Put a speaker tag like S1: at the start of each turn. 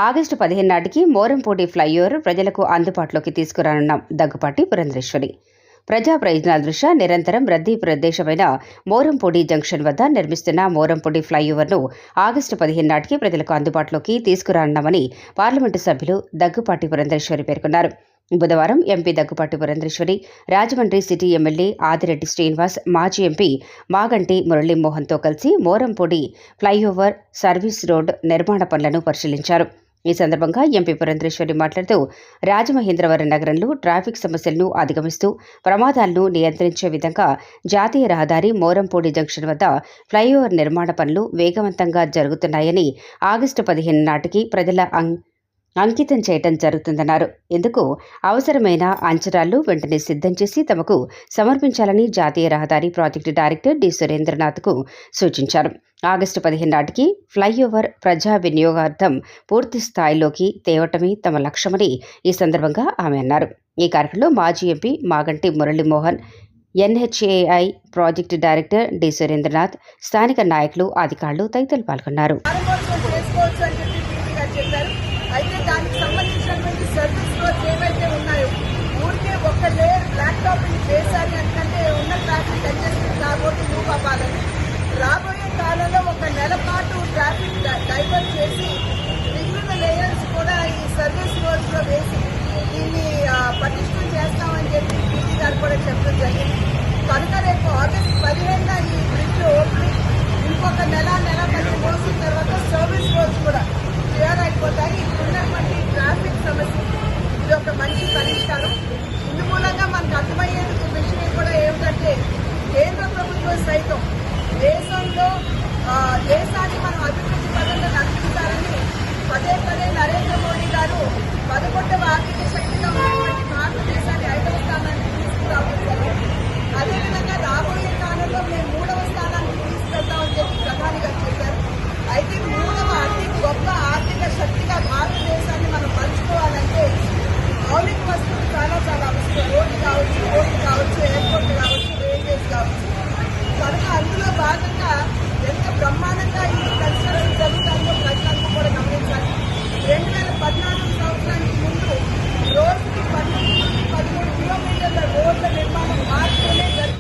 S1: August 15 నాటికి Morampudi flyover ప్రజలకు అందుబాటులోకి తీసుకురానున్నాం. దగ్గుపాటి పురంధరేశ్వరి. ప్రజా ప్రయోజనాల దృష్ట్యా నిరంతరం రద్దీ ప్రదేశమైన మోరంపూడి జంక్షన్ వద్ద నిర్మిస్తున్న మోరంపూడి ఫ్లైఓవర్ను ఆగస్టు 15 నాటికి ప్రజలకు అందుబాటులోకి తీసుకురానున్నామని పార్లమెంటు సభ్యులు దగ్గుపాటి పురంధరేశ్వరి పేర్కొన్నారు. బుధవారం MP Daggubati Purandeswari, Rajahmundry city MLA Adireddy Srinivas, మాజీ ఎంపీ మాగంటి మురళీమోహన్తో కలిసి మోరంపూడి ఫ్లైఓవర్ సర్వీస్ రోడ్ నిర్మాణ పనులను పరిశీలించారు. ఈ సందర్భంగా ఎంపీ పురంధరేశ్వరి మాట్లాడుతూ రాజమహేంద్రవరం నగరంలో ట్రాఫిక్ సమస్యలను అధిగమిస్తూ ప్రమాదాలను నియంత్రించే విధంగా జాతీయ రహదారి మోరంపూడి జంక్షన్ వద్ద ఫ్లైఓవర్ నిర్మాణ పనులు వేగవంతంగా జరుగుతున్నాయని, ఆగస్టు 15 నాటికి ప్రజల అంకితం చేయడం జరుగుతుందన్నారు. ఇందుకు అవసరమైన అంచనాలు వెంటనే సిద్ధం చేసి తమకు సమర్పించాలని జాతీయ రహదారి ప్రాజెక్టు డైరెక్టర్ డి సురేంద్రనాథ్కు సూచించారు. ఆగస్టు 15 నాటికి ఫ్లైఓవర్ ప్రజా వినియోగార్థం పూర్తి స్థాయిలోకి తేవటమే తమ లక్ష్యమని ఈ సందర్భంగా ఆమె అన్నారు. ఈ కార్యక్రమంలో మాజీ MP Maganti Murali Mohan, NHAI project director D Surendranath, స్థానిక నాయకులు, అధికారులు తదితరులు పాల్గొన్నారు.
S2: అయితే దానికి సంబంధించినటువంటి సర్వీస్ రోడ్స్ ఏవైతే ఉన్నాయో ఊరికే ఒక లేయర్ బ్లాక్ టాపింగ్ చేశారు ఎందుకంటే ఉన్న ట్రాఫిక్ కంజెస్టెడ్ కాబట్టి మూవ్ అవ్వాలని రాబోయే కాలంలో ఒక నెల పాటు ట్రాఫిక్ డైవర్ట్ చేసి మిగిలిన లేయర్స్ కూడా ఈ సర్వీస్ రోడ్స్ లో వేసి దీన్ని పటిష్టం చేస్తామని చెప్పి పీజీ గారు కూడా చెప్పడం జరిగింది. కనుక రేపు ఆగస్టు 15 ఈ బ్రిడ్జ్ ఓపెనింగ్ ఇంకొక నెల 10 రోజుల తర్వాత సర్వీస్ రోడ్స్ కూడా